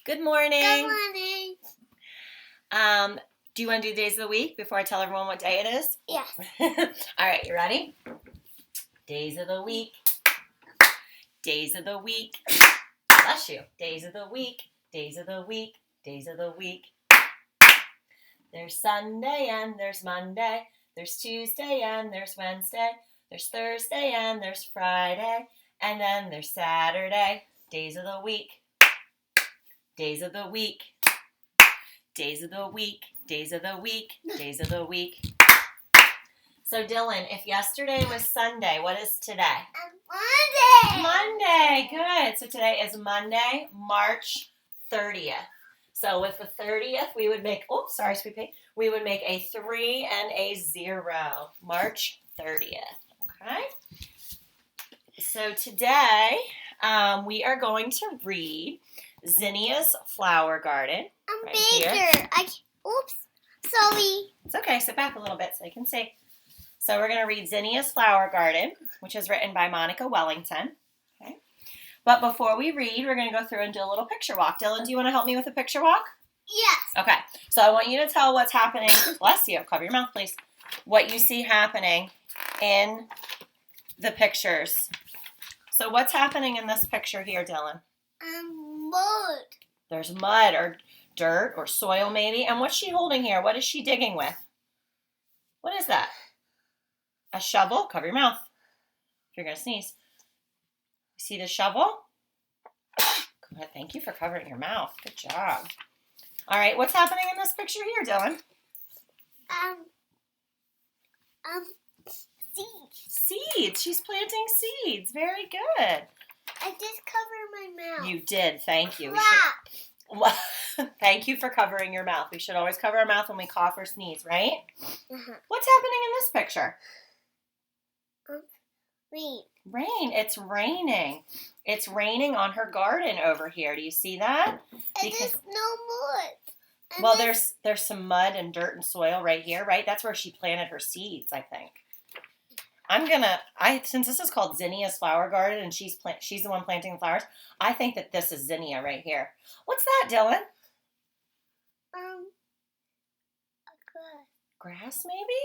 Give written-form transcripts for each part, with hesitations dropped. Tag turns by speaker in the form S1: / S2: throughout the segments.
S1: Good morning.
S2: Good morning.
S1: Do you want to do days of the week before I tell everyone what day it is?
S2: Yes.
S1: All right, you ready? Days of the week. Days of the week. Bless you. Days of the week. Days of the week. Days of the week. There's Sunday and there's Monday. There's Tuesday and there's Wednesday. There's Thursday and there's Friday. And then there's Saturday. Days of the week. Days of the week. Days of the week. Days of the week. Days of the week. So Dylan, if yesterday was Sunday, what is today?
S2: Monday.
S1: Monday. Good. So today is Monday, March 30th. So with the 30th, we would make, we would make a 3 and a 0. March 30th. Okay. So today, we are going to read Zinnia's Flower Garden.
S2: I'm
S1: right
S2: bigger.
S1: here.
S2: Oops. Sorry.
S1: It's okay. Sit back a little bit so you can see. So we're going to read Zinnia's Flower Garden, which is written by Monica Wellington. Okay. But before we read, we're going to go through and do a little picture walk. Dylan, do you want to help me with a picture walk?
S2: Yes.
S1: Okay. So I want you to tell what's happening. Bless you. Cover your mouth, please. What you see happening in the pictures. So what's happening in this picture here, Dylan?
S2: Mud.
S1: There's mud or dirt or soil maybe. And what's she holding here? What is she digging with? What is that? A shovel? Cover your mouth if you're going to sneeze. See the shovel? Good. Thank you for covering your mouth. Good job. All right. What's happening in this picture here, Dylan?
S2: Seeds.
S1: Seeds. She's planting seeds. Very good.
S2: I just covered my mouth.
S1: You did. Thank you.
S2: Crap.
S1: Thank you for covering your mouth. We should always cover our mouth when we cough or sneeze, right?
S2: Uh-huh.
S1: What's happening in this picture?
S2: Rain.
S1: Rain. It's raining. It's raining on her garden over here. Do you see that?
S2: And there's no mud. And
S1: Well, there's some mud and dirt and soil right here, right? That's where she planted her seeds, I think. Since this is called Zinnia's Flower Garden and she's the one planting the flowers, I think that this is Zinnia right here. What's that, Dylan? Grass, maybe?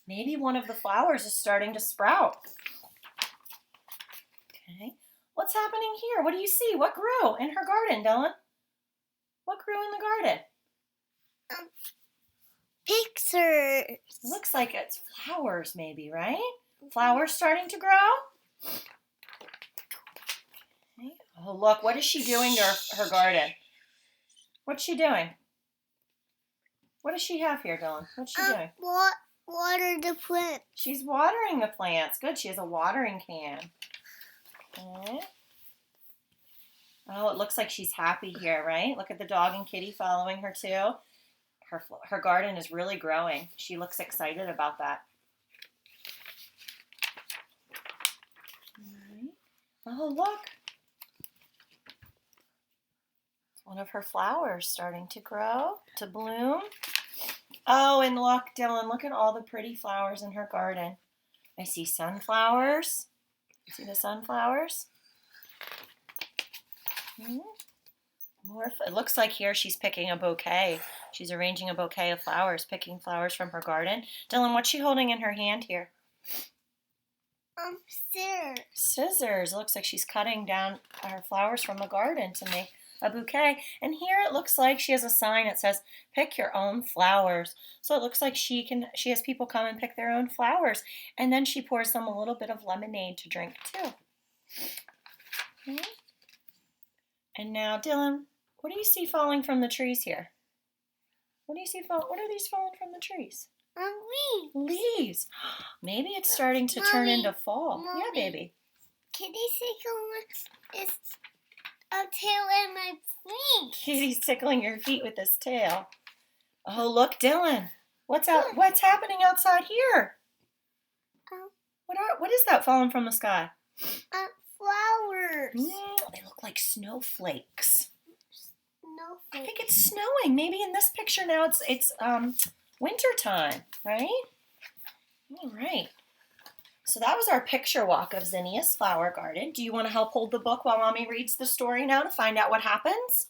S1: Maybe one of the flowers is starting to sprout. Okay. What's happening here? What do you see? What grew in her garden, Dylan? What grew in the garden?
S2: Pictures.
S1: It looks like it's flowers maybe, right? Flowers starting to grow? Okay. Oh, look. What is she doing to her garden? What's she doing? What does she have here, Dylan? What's she doing?
S2: Water the plant.
S1: She's watering the plants. Good. She has a watering can. Okay. Oh, it looks like she's happy here, right? Look at the dog and kitty following her too. Her garden is really growing. She looks excited about that. Oh, look. One of her flowers starting to grow, to bloom. Oh, and look, Dylan, look at all the pretty flowers in her garden. I see sunflowers. See the sunflowers? More. It looks like here she's picking a bouquet. She's arranging a bouquet of flowers, picking flowers from her garden. Dylan, what's she holding in her hand here?
S2: Scissors.
S1: Scissors. It looks like she's cutting down her flowers from the garden to make a bouquet. And here it looks like she has a sign that says, pick your own flowers. So it looks like she has people come and pick their own flowers. And then she pours them a little bit of lemonade to drink too. Okay. And now, Dylan, what do you see falling from the trees here? What do you see what are these falling from the trees?
S2: Leaves.
S1: Leaves. Maybe it's starting to turn into fall.
S2: Mommy.
S1: Yeah, baby.
S2: Kitty tickling its tail and my feet.
S1: Kitty's tickling your feet with his tail. Oh, look, Dylan. What's happening outside here? What is that falling from the sky?
S2: Flowers.
S1: They look like snowflakes.
S2: Snowflakes.
S1: I think it's snowing. Maybe in this picture now it's winter time, right? All right. So that was our picture walk of Zinnia's Flower Garden. Do you want to help hold the book while Mommy reads the story now to find out what happens?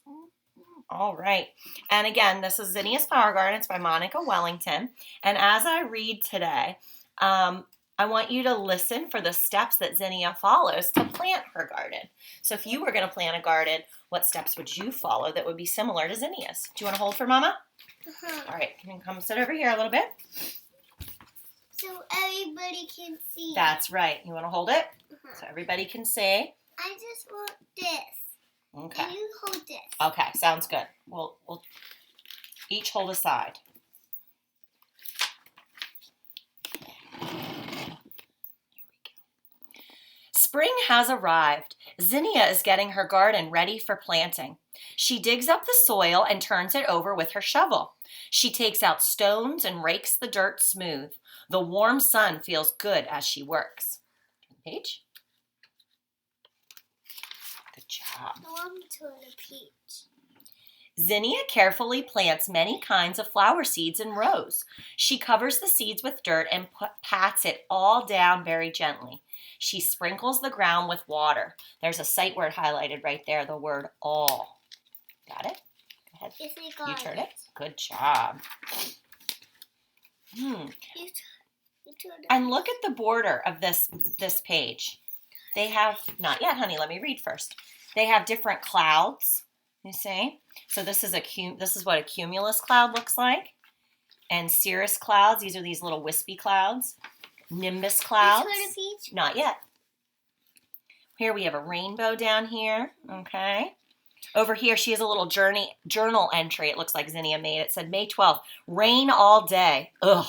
S1: All right. And again, this is Zinnia's Flower Garden. It's by Monica Wellington. And as I read today, I want you to listen for the steps that Zinnia follows to plant her garden. So if you were going to plant a garden, what steps would you follow that would be similar to Zinnia's? Do you want to hold for Mama? All right. Can you come sit over here a little bit?
S2: So everybody can see.
S1: That's right. You want to hold it? So everybody can see.
S2: I just want this.
S1: Okay.
S2: And you hold this.
S1: Okay, sounds good. We'll each hold a side. Spring has arrived. Zinnia is getting her garden ready for planting. She digs up the soil and turns it over with her shovel. She takes out stones and rakes the dirt smooth. The warm sun feels good as she works. Page. Good job.
S2: I want to repeat.
S1: Zinnia carefully plants many kinds of flower seeds in rows. She covers the seeds with dirt and pats it all down very gently. She sprinkles the ground with water. There's a sight word highlighted right there, the word all. Got it? Go ahead.
S2: Yes, I got
S1: You turn it? Good job.
S2: You turn it.
S1: And look at the border of this page. They have, not yet, honey, let me read first. They have different clouds, you see? So this is what a cumulus cloud looks like. And cirrus clouds, these are these little wispy clouds. Nimbus clouds.
S2: You turn a page?
S1: Not yet. Here we have a rainbow down here, okay? Over here, she has a little journal entry. It looks like Zinnia made. It said May 12th, rain all day. Ugh,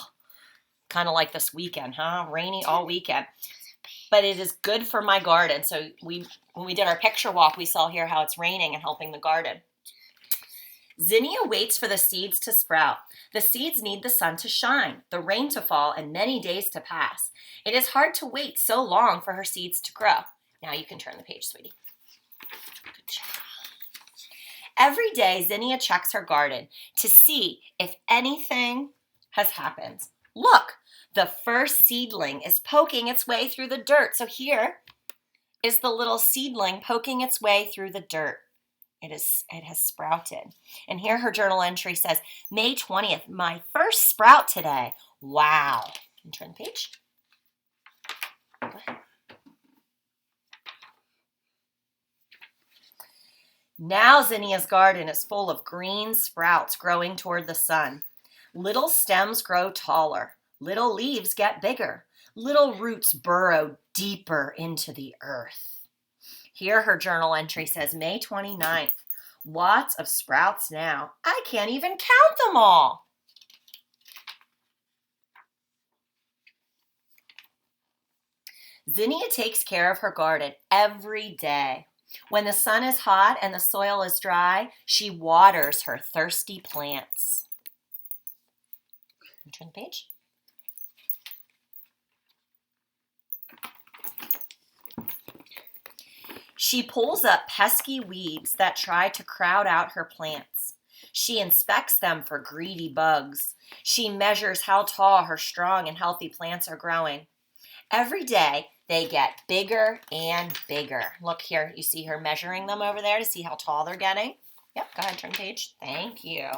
S1: kind of like this weekend, huh? Rainy all weekend. But it is good for my garden. So when we did our picture walk, we saw here how it's raining and helping the garden. Zinnia waits for the seeds to sprout. The seeds need the sun to shine, the rain to fall, and many days to pass. It is hard to wait so long for her seeds to grow. Now you can turn the page, sweetie. Good job. Every day, Zinnia checks her garden to see if anything has happened. Look, the first seedling is poking its way through the dirt. So here is the little seedling poking its way through the dirt. It has sprouted. And here her journal entry says, May 20th, my first sprout today. Wow. Can you turn the page? Go ahead. Now Zinnia's garden is full of green sprouts growing toward the sun. Little stems grow taller. Little leaves get bigger. Little roots burrow deeper into the earth. Here her journal entry says, May 29th. Lots of sprouts now. I can't even count them all. Zinnia takes care of her garden every day. When the sun is hot and the soil is dry, she waters her thirsty plants. Turn the page. She pulls up pesky weeds that try to crowd out her plants. She inspects them for greedy bugs. She measures how tall her strong and healthy plants are growing. Every day, they get bigger and bigger. Look here, you see her measuring them over there to see how tall they're getting? Yep, go ahead, turn the page. Thank you.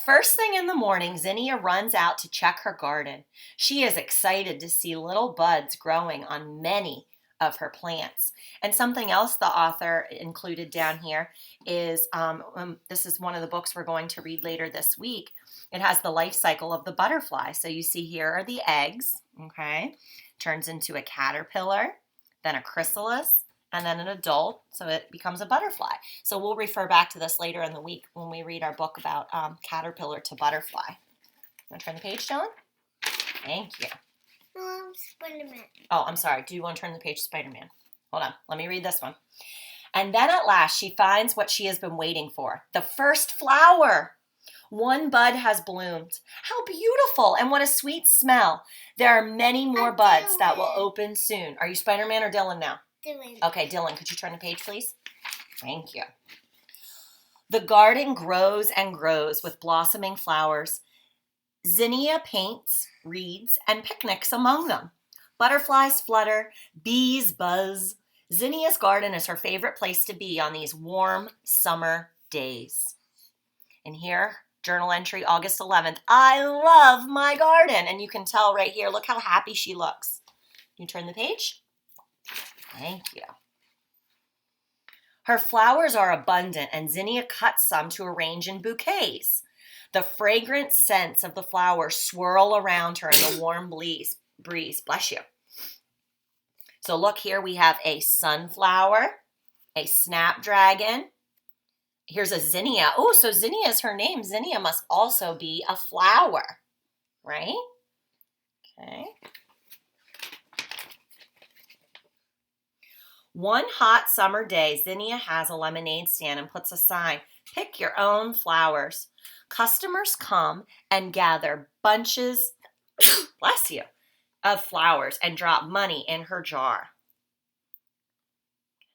S1: First thing in the morning, Zinnia runs out to check her garden. She is excited to see little buds growing on many of her plants. And something else the author included down here is, this is one of the books we're going to read later this week. It has the life cycle of the butterfly. So you see here are the eggs, okay? Turns into a caterpillar, then a chrysalis, and then an adult, so it becomes a butterfly. So we'll refer back to this later in the week when we read our book about caterpillar to butterfly. You want to turn the page, Dylan? Thank you.
S2: Spider-Man.
S1: Oh, I'm sorry. Do you want to turn the page to Spider-Man? Hold on. Let me read this one. And then at last she finds what she has been waiting for. The first flower. One bud has bloomed. How beautiful and what a sweet smell. There are many more buds that will open soon. Are you Spider-Man or Dylan now?
S2: Dylan.
S1: Okay, Dylan, could you turn the page, please? Thank you. The garden grows and grows with blossoming flowers. Zinnia paints, reads, and picnics among them. Butterflies flutter, bees buzz. Zinnia's garden is her favorite place to be on these warm summer days. And here, journal entry, August 11th. I love my garden. And you can tell right here, look how happy she looks. Can you turn the page? Thank you. Her flowers are abundant, and Zinnia cuts some to arrange in bouquets. The fragrant scents of the flowers swirl around her in the warm breeze. Bless you. So look here, we have a sunflower, a snapdragon. Here's a zinnia. Oh, so zinnia is her name. Zinnia must also be a flower, right? Okay. One hot summer day, Zinnia has a lemonade stand and puts a sign, pick your own flowers. Customers come and gather bunches, bless you, of flowers and drop money in her jar.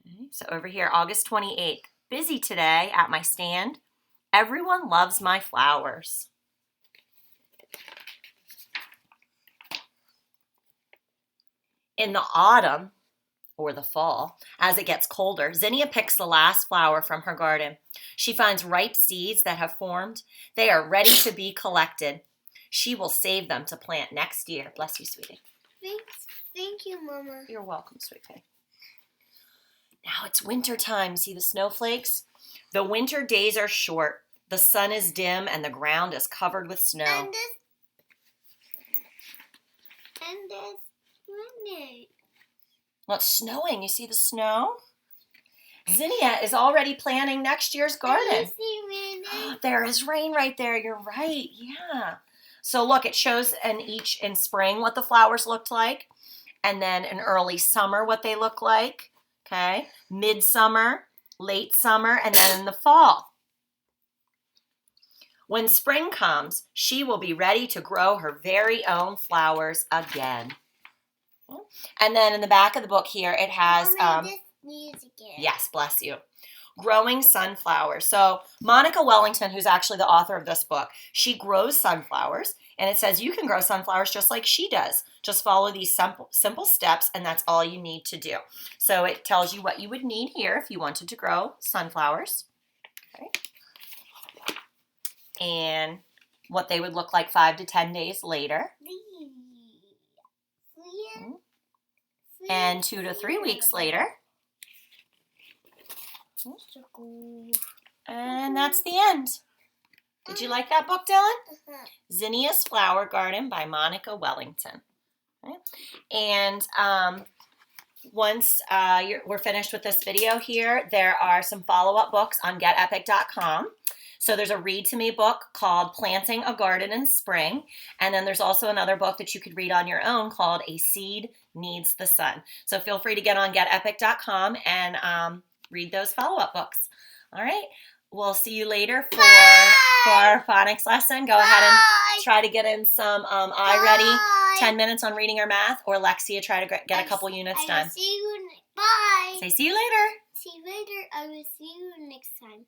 S1: Okay, so over here, August 28th, busy today at my stand. Everyone loves my flowers. In the autumn, or the fall, as it gets colder, Zinnia picks the last flower from her garden. She finds ripe seeds that have formed. They are ready to be collected. She will save them to plant next year. Bless you, sweetie.
S2: Thanks. Thank you, Mama.
S1: You're welcome, sweetie. Now it's winter time. See the snowflakes? The winter days are short. The sun is dim and the ground is covered with snow.
S2: And this winter.
S1: Well, it's snowing. You see the snow? Zinnia is already planning next year's garden. There is rain right there. You're right. Yeah. So look, it shows in spring what the flowers looked like, and then in early summer what they look like. Okay. Midsummer, late summer, and then in the fall. When spring comes, she will be ready to grow her very own flowers again. And then in the back of the book here, it has, yes, bless you, growing sunflowers. So Monica Wellington, who's actually the author of this book, she grows sunflowers, and it says you can grow sunflowers just like she does. Just follow these simple steps, and that's all you need to do. So it tells you what you would need here if you wanted to grow sunflowers. Okay. And what they would look like 5 to 10 days later. And 2 to 3 weeks later. And that's the end. Did you like that book, Dylan? Zinnia's Flower Garden by Monica Wellington. Okay. And once we're finished with this video here, there are some follow-up books on getepic.com. So there's a read to me book called Planting a Garden in Spring. And then there's also another book that you could read on your own called A Seed Needs the Sun. So feel free to get on getepic.com and read those follow-up books. All right. We'll see you later for our phonics lesson. Go ahead and try to get in some iReady 10 minutes on reading or math, or Lexia, try to get a couple units done.
S2: See you. Bye.
S1: Say see you later.
S2: See you later. I will see you next time.